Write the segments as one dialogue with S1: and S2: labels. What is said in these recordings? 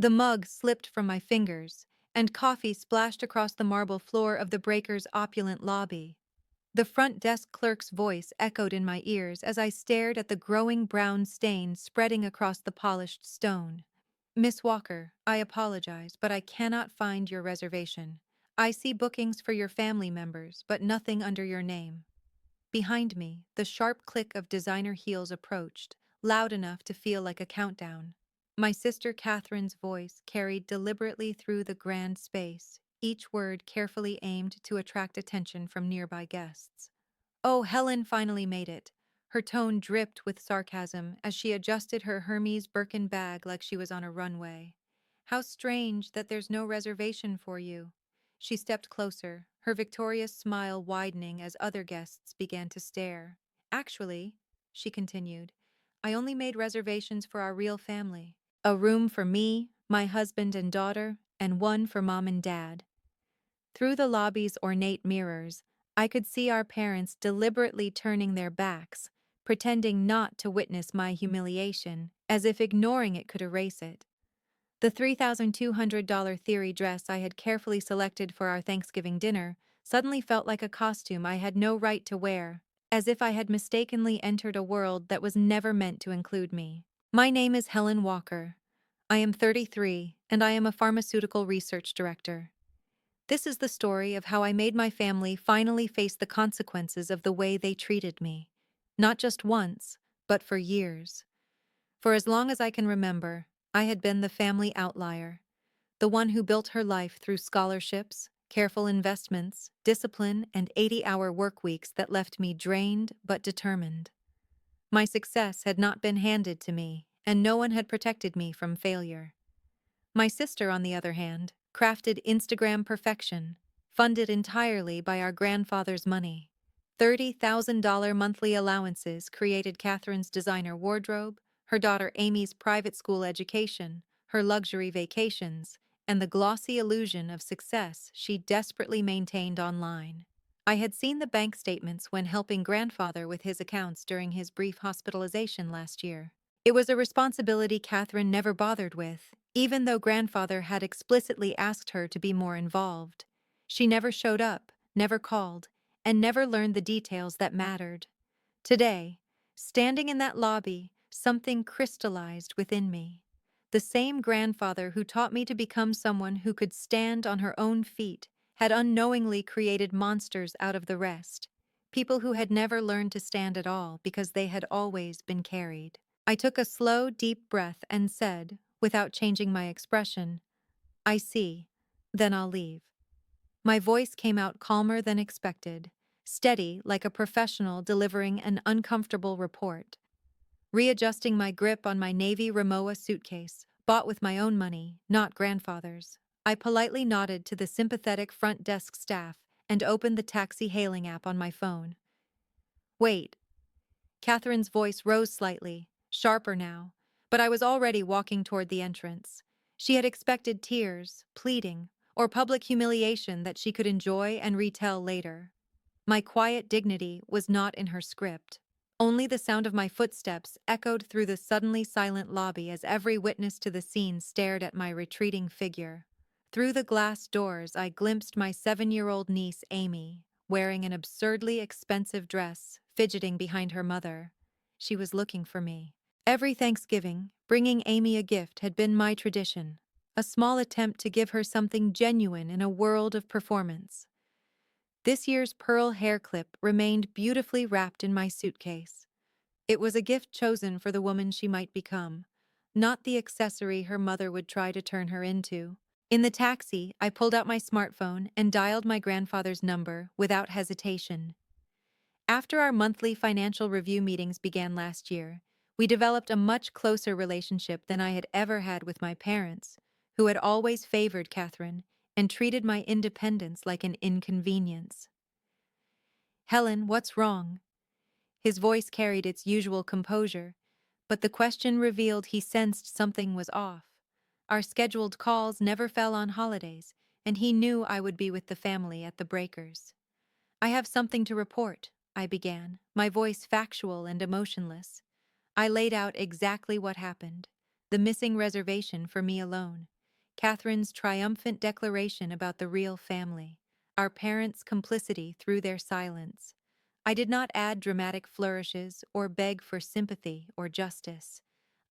S1: The mug slipped from my fingers, and coffee splashed across the marble floor of the breaker's opulent lobby. The front desk clerk's voice echoed in my ears as I stared at the growing brown stain spreading across the polished stone. Miss Walker, I apologize, but I cannot find your reservation. I see bookings for your family members, but nothing under your name. Behind me, the sharp click of designer heels approached, loud enough to feel like a countdown. My sister Catherine's voice carried deliberately through the grand space, each word carefully aimed to attract attention from nearby guests. Oh, Helen finally made it. Her tone dripped with sarcasm as she adjusted her Hermes Birkin bag like she was on a runway. How strange that there's no reservation for you. She stepped closer, her victorious smile widening as other guests began to stare. Actually, she continued, I only made reservations for our real family. A room for me, my husband and daughter, and one for mom and dad. Through the lobby's ornate mirrors, I could see our parents deliberately turning their backs, pretending not to witness my humiliation, as if ignoring it could erase it. The $3,200 theory dress I had carefully selected for our Thanksgiving dinner suddenly felt like a costume I had no right to wear, as if I had mistakenly entered a world that was never meant to include me. My name is Helen Walker. I am 33, and I am a pharmaceutical research director. This is the story of how I made my family finally face the consequences of the way they treated me. Not just once, but for years. For as long as I can remember, I had been the family outlier, the one who built her life through scholarships, careful investments, discipline, and 80-hour work weeks that left me drained but determined. My success had not been handed to me, and no one had protected me from failure. My sister, on the other hand, crafted Instagram perfection, funded entirely by our grandfather's money. $30,000 monthly allowances created Catherine's designer wardrobe, her daughter Amy's private school education, her luxury vacations, and the glossy illusion of success she desperately maintained online. I had seen the bank statements when helping grandfather with his accounts during his brief hospitalization last year. It was a responsibility Catherine never bothered with, even though grandfather had explicitly asked her to be more involved. She never showed up, never called, and never learned the details that mattered. Today, standing in that lobby, something crystallized within me. The same grandfather who taught me to become someone who could stand on her own feet had unknowingly created monsters out of the rest, people who had never learned to stand at all because they had always been carried. I took a slow, deep breath and said, without changing my expression, I see. Then I'll leave. My voice came out calmer than expected, steady like a professional delivering an uncomfortable report. Readjusting my grip on my navy Rimowa suitcase, bought with my own money, not grandfather's, I politely nodded to the sympathetic front desk staff and opened the taxi hailing app on my phone. Wait. Catherine's voice rose slightly, sharper now, but I was already walking toward the entrance. She had expected tears, pleading, or public humiliation that she could enjoy and retell later. My quiet dignity was not in her script. Only the sound of my footsteps echoed through the suddenly silent lobby as every witness to the scene stared at my retreating figure. Through the glass doors, I glimpsed my 7-year-old niece, Amy, wearing an absurdly expensive dress, fidgeting behind her mother. She was looking for me. Every Thanksgiving, bringing Amy a gift had been my tradition, a small attempt to give her something genuine in a world of performance. This year's pearl hair clip remained beautifully wrapped in my suitcase. It was a gift chosen for the woman she might become, not the accessory her mother would try to turn her into. In the taxi, I pulled out my smartphone and dialed my grandfather's number without hesitation. After our monthly financial review meetings began last year, we developed a much closer relationship than I had ever had with my parents, who had always favored Catherine and treated my independence like an inconvenience. Helen, what's wrong? His voice carried its usual composure, but the question revealed he sensed something was off. Our scheduled calls never fell on holidays, and he knew I would be with the family at the breakers. I have something to report, I began, my voice factual and emotionless. I laid out exactly what happened. the missing reservation for me alone, Catherine's triumphant declaration about the real family, our parents' complicity through their silence. I did not add dramatic flourishes or beg for sympathy or justice.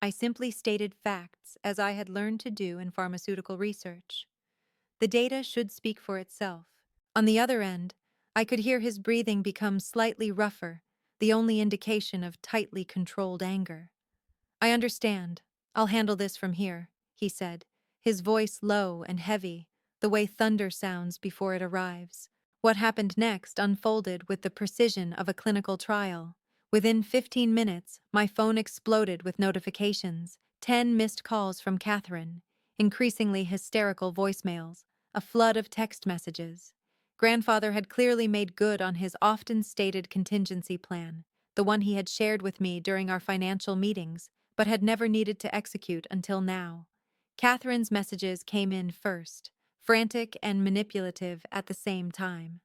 S1: I simply stated facts as I had learned to do in pharmaceutical research. The data should speak for itself. On the other end, I could hear his breathing become slightly rougher, the only indication of tightly controlled anger. I understand. I'll handle this from here, he said, his voice low and heavy, the way thunder sounds before it arrives. What happened next unfolded with the precision of a clinical trial. Within 15 minutes, my phone exploded with notifications, 10 missed calls from Catherine, increasingly hysterical voicemails, a flood of text messages. Grandfather had clearly made good on his often stated contingency plan, the one he had shared with me during our financial meetings, but had never needed to execute until now. Catherine's messages came in first, frantic and manipulative at the same time.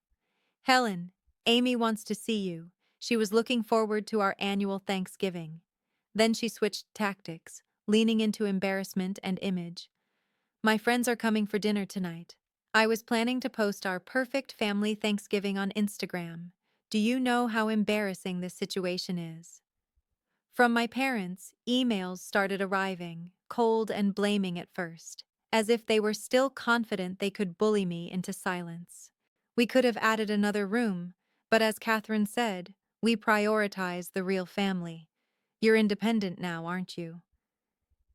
S1: Helen, Amy wants to see you. She was looking forward to our annual Thanksgiving. Then she switched tactics, leaning into embarrassment and image. My friends are coming for dinner tonight. I was planning to post our perfect family Thanksgiving on Instagram. Do you know how embarrassing this situation is? From my parents, emails started arriving, cold and blaming at first, as if they were still confident they could bully me into silence. We could have added another room, but as Catherine said, we prioritize the real family. You're independent now, aren't you?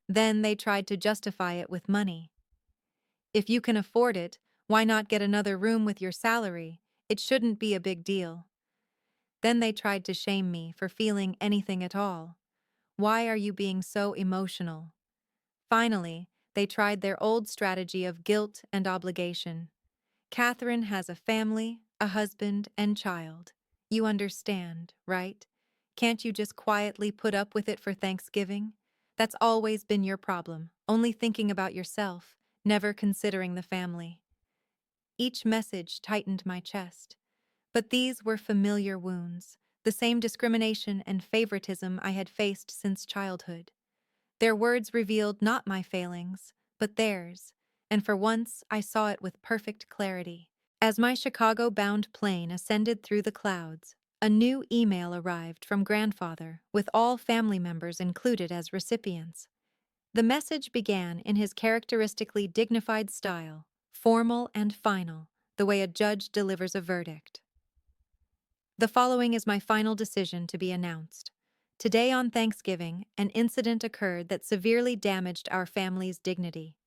S1: Then they tried to justify it with money. If you can afford it, why not get another room with your salary? It shouldn't be a big deal. Then they tried to shame me for feeling anything at all. Why are you being so emotional? Finally, they tried their old strategy of guilt and obligation. Catherine has a family, a husband, and child. You understand, right? Can't you just quietly put up with it for Thanksgiving? That's always been your problem, only thinking about yourself, never considering the family. Each message tightened my chest. But these were familiar wounds, the same discrimination and favoritism I had faced since childhood. Their words revealed not my failings, but theirs, and for once I saw it with perfect clarity. As my Chicago-bound plane ascended through the clouds, a new email arrived from grandfather, with all family members included as recipients. The message began in his characteristically dignified style, formal and final, the way a judge delivers a verdict. The following is my final decision to be announced. Today on Thanksgiving, an incident occurred that severely damaged our family's dignity.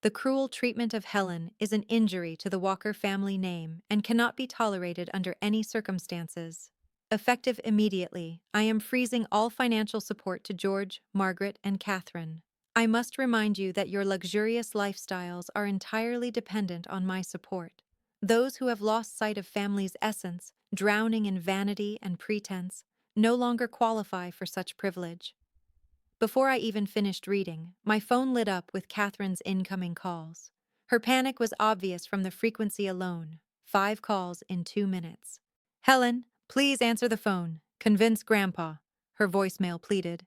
S1: The cruel treatment of Helen is an injury to the Walker family name and cannot be tolerated under any circumstances. Effective immediately, I am freezing all financial support to George, Margaret, and Catherine. I must remind you that your luxurious lifestyles are entirely dependent on my support. Those who have lost sight of family's essence, drowning in vanity and pretense, no longer qualify for such privilege. Before I even finished reading, my phone lit up with Catherine's incoming calls. Her panic was obvious from the frequency alone. 5 calls in 2 minutes. Helen, please answer the phone. Convince Grandpa, her voicemail pleaded.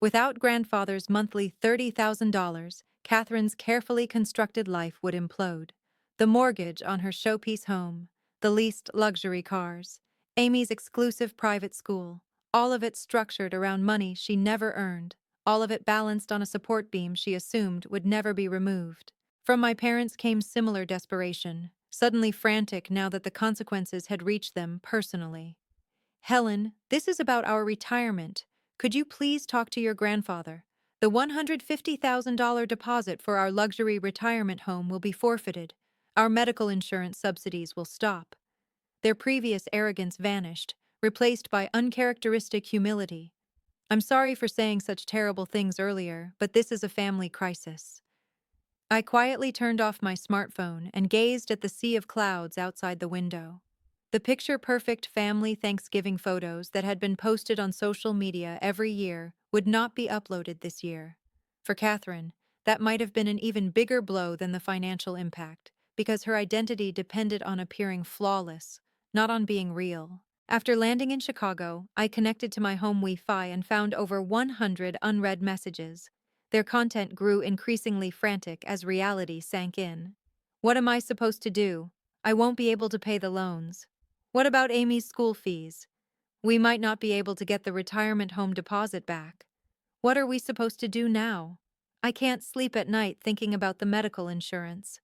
S1: Without grandfather's monthly $30,000, Catherine's carefully constructed life would implode. The mortgage on her showpiece home, the leased luxury cars, Amy's exclusive private school, all of it structured around money she never earned, all of it balanced on a support beam she assumed would never be removed. From my parents came similar desperation, suddenly frantic now that the consequences had reached them personally. Helen, this is about our retirement. Could you please talk to your grandfather? The $150,000 deposit for our luxury retirement home will be forfeited. Our medical insurance subsidies will stop. Their previous arrogance vanished, replaced by uncharacteristic humility. I'm sorry for saying such terrible things earlier, but this is a family crisis. I quietly turned off my smartphone and gazed at the sea of clouds outside the window. The picture-perfect family Thanksgiving photos that had been posted on social media every year would not be uploaded this year. For Catherine, that might have been an even bigger blow than the financial impact, because her identity depended on appearing flawless, not on being real. After landing in Chicago, I connected to my home Wi-Fi and found over 100 unread messages. Their content grew increasingly frantic as reality sank in. What am I supposed to do? I won't be able to pay the loans. What about Amy's school fees? We might not be able to get the retirement home deposit back. What are we supposed to do now? I can't sleep at night thinking about the medical insurance.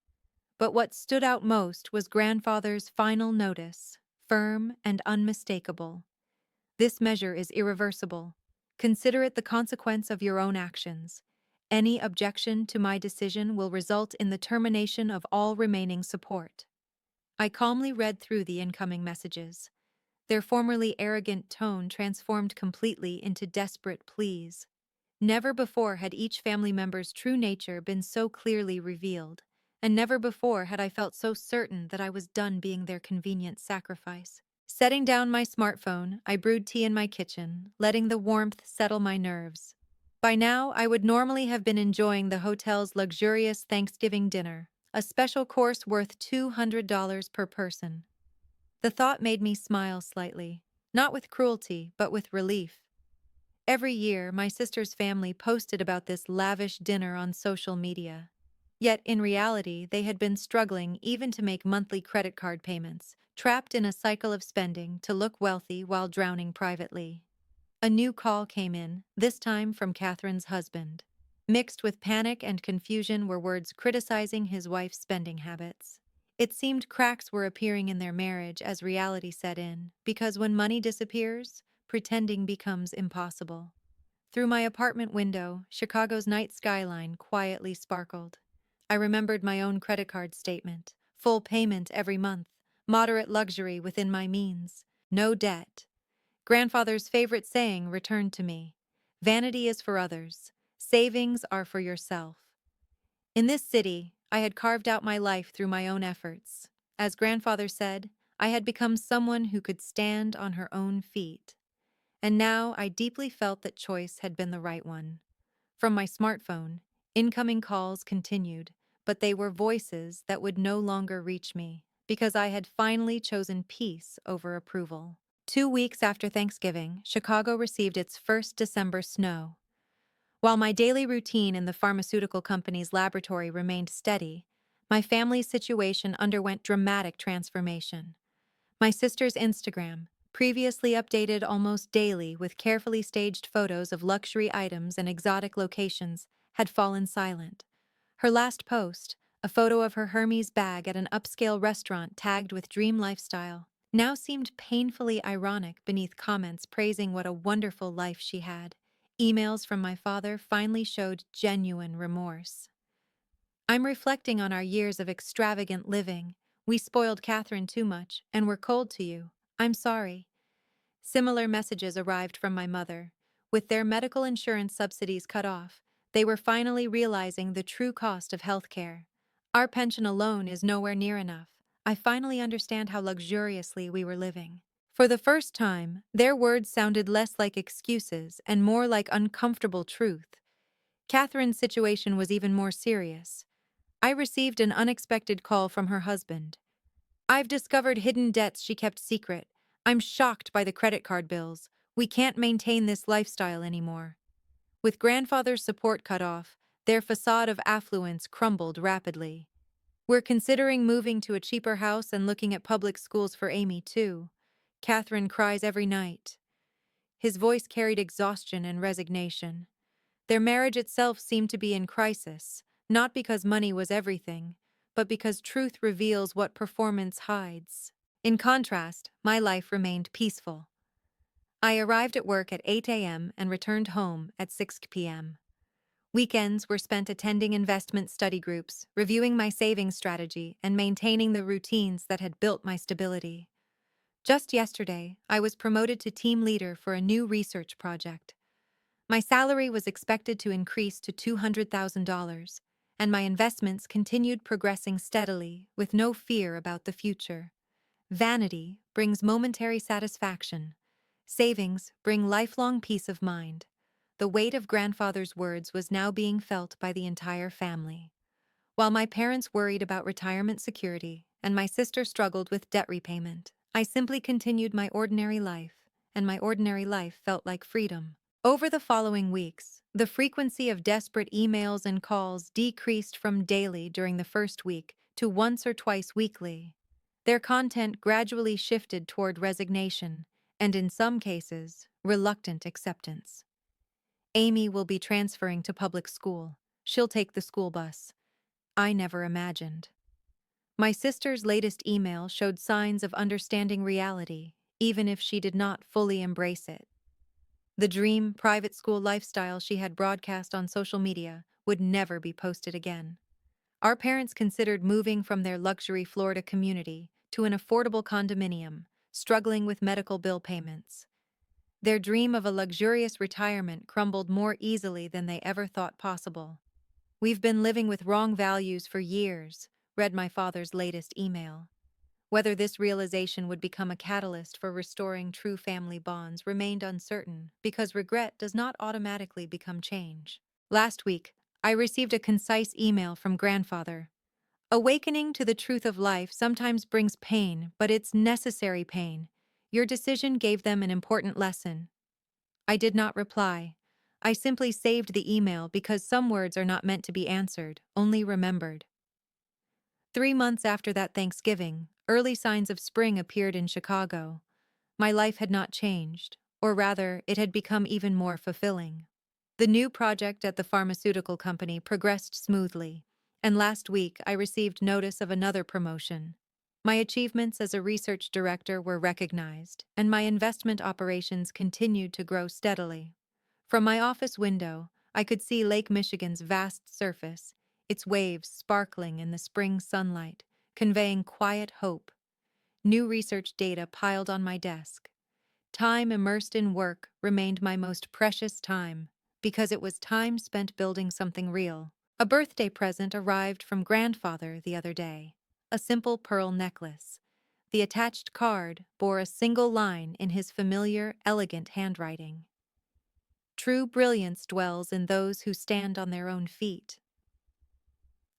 S1: But what stood out most was grandfather's final notice, firm and unmistakable. This measure is irreversible. Consider it the consequence of your own actions. Any objection to my decision will result in the termination of all remaining support. I calmly read through the incoming messages. Their formerly arrogant tone transformed completely into desperate pleas. Never before had each family member's true nature been so clearly revealed, and never before had I felt so certain that I was done being their convenient sacrifice. Setting down my smartphone, I brewed tea in my kitchen, letting the warmth settle my nerves. By now, I would normally have been enjoying the hotel's luxurious Thanksgiving dinner, a special course worth $200 per person. The thought made me smile slightly, not with cruelty, but with relief. Every year, my sister's family posted about this lavish dinner on social media. Yet, in reality, they had been struggling even to make monthly credit card payments, trapped in a cycle of spending to look wealthy while drowning privately. A new call came in, this time from Catherine's husband. Mixed with panic and confusion were words criticizing his wife's spending habits. It seemed cracks were appearing in their marriage as reality set in, because when money disappears, pretending becomes impossible. Through my apartment window, Chicago's night skyline quietly sparkled. I remembered my own credit card statement, full payment every month, moderate luxury within my means, no debt. Grandfather's favorite saying returned to me: vanity is for others, savings are for yourself. In this city, I had carved out my life through my own efforts. As grandfather said, I had become someone who could stand on her own feet. And now I deeply felt that choice had been the right one. From my smartphone, incoming calls continued, but they were voices that would no longer reach me, because I had finally chosen peace over approval. 2 weeks after Thanksgiving, Chicago received its first December snow. While my daily routine in the pharmaceutical company's laboratory remained steady, my family's situation underwent dramatic transformation. My sister's Instagram, previously updated almost daily with carefully staged photos of luxury items and exotic locations, had fallen silent. Her last post, a photo of her Hermes bag at an upscale restaurant tagged with dream lifestyle, now seemed painfully ironic beneath comments praising what a wonderful life she had. Emails from my father finally showed genuine remorse. I'm reflecting on our years of extravagant living. We spoiled Catherine too much, and were cold to you. I'm sorry. Similar messages arrived from my mother. With their medical insurance subsidies cut off, they were finally realizing the true cost of healthcare. Our pension alone is nowhere near enough. I finally understand how luxuriously we were living. For the first time, their words sounded less like excuses and more like uncomfortable truth. Catherine's situation was even more serious. I received an unexpected call from her husband. I've discovered hidden debts she kept secret. I'm shocked by the credit card bills. We can't maintain this lifestyle anymore. With grandfather's support cut off, their facade of affluence crumbled rapidly. We're considering moving to a cheaper house and looking at public schools for Amy, too. Catherine cries every night. His voice carried exhaustion and resignation. Their marriage itself seemed to be in crisis, not because money was everything, but because truth reveals what performance hides. In contrast, my life remained peaceful. I arrived at work at 8 a.m. and returned home at 6 p.m. Weekends were spent attending investment study groups, reviewing my savings strategy, and maintaining the routines that had built my stability. Just yesterday, I was promoted to team leader for a new research project. My salary was expected to increase to $200,000, and my investments continued progressing steadily, with no fear about the future. Vanity brings momentary satisfaction. Savings bring lifelong peace of mind. The weight of grandfather's words was now being felt by the entire family. While my parents worried about retirement security and my sister struggled with debt repayment, I simply continued my ordinary life, and my ordinary life felt like freedom. Over the following weeks, the frequency of desperate emails and calls decreased from daily during the first week to once or twice weekly. Their content gradually shifted toward resignation, and in some cases, reluctant acceptance. Amy will be transferring to public school. She'll take the school bus. I never imagined. My sister's latest email showed signs of understanding reality, even if she did not fully embrace it. The dream private school lifestyle she had broadcast on social media would never be posted again. Our parents considered moving from their luxury Florida community to an affordable condominium, struggling with medical bill payments. Their dream of a luxurious retirement crumbled more easily than they ever thought possible. "We've been living with wrong values for years," read my father's latest email. Whether this realization would become a catalyst for restoring true family bonds remained uncertain, because regret does not automatically become change. Last week, I received a concise email from grandfather. "Awakening to the truth of life sometimes brings pain, but it's necessary pain. Your decision gave them an important lesson." I did not reply. I simply saved the email because some words are not meant to be answered, only remembered. 3 months after that Thanksgiving, early signs of spring appeared in Chicago. My life had not changed, or rather, it had become even more fulfilling. The new project at the pharmaceutical company progressed smoothly, and last week I received notice of another promotion. My achievements as a research director were recognized, and my investment operations continued to grow steadily. From my office window, I could see Lake Michigan's vast surface, its waves sparkling in the spring sunlight, conveying quiet hope. New research data piled on my desk. Time immersed in work remained my most precious time, because it was time spent building something real. A birthday present arrived from grandfather the other day, a simple pearl necklace. The attached card bore a single line in his familiar, elegant handwriting. "True brilliance dwells in those who stand on their own feet."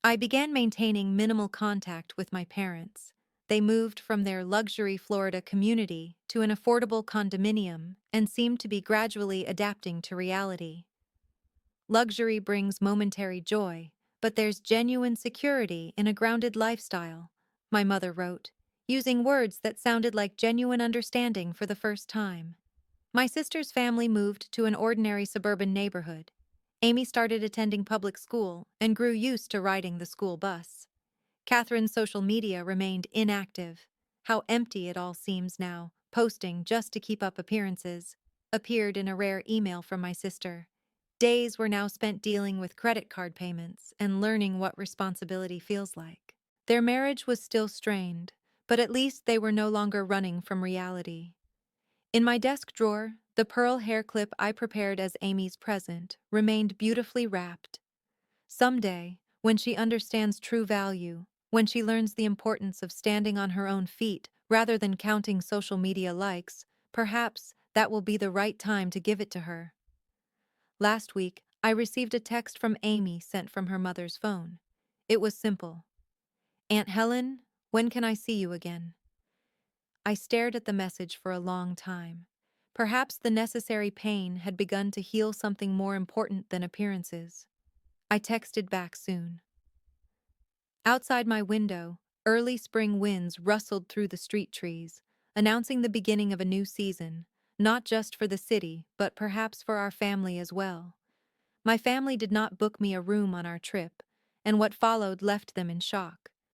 S1: I began maintaining minimal contact with my parents. They moved from their luxury Florida community to an affordable condominium and seemed to be gradually adapting to reality. Luxury brings momentary joy, but there's genuine security in a grounded lifestyle, my mother wrote, using words that sounded like genuine understanding for the first time. My sister's family moved to an ordinary suburban neighborhood. Amy started attending public school and grew used to riding the school bus. Catherine's social media remained inactive. "How empty it all seems now, posting just to keep up appearances," appeared in a rare email from my sister. Days were now spent dealing with credit card payments and learning what responsibility feels like. Their marriage was still strained, but at least they were no longer running from reality. In my desk drawer, the pearl hair clip I prepared as Amy's present remained beautifully wrapped. Someday, when she understands true value, when she learns the importance of standing on her own feet rather than counting social media likes, perhaps that will be the right time to give it to her. Last week, I received a text from Amy sent from her mother's phone. It was simple. "Aunt Helen, when can I see you again?" I stared at the message for a long time. Perhaps the necessary pain had begun to heal something more important than appearances. I texted back soon. Outside my window, early spring winds rustled through the street trees, announcing the beginning of a new season, not just for the city, but perhaps for our family as well. My family did not book me a room on our trip, and what followed left them in shock.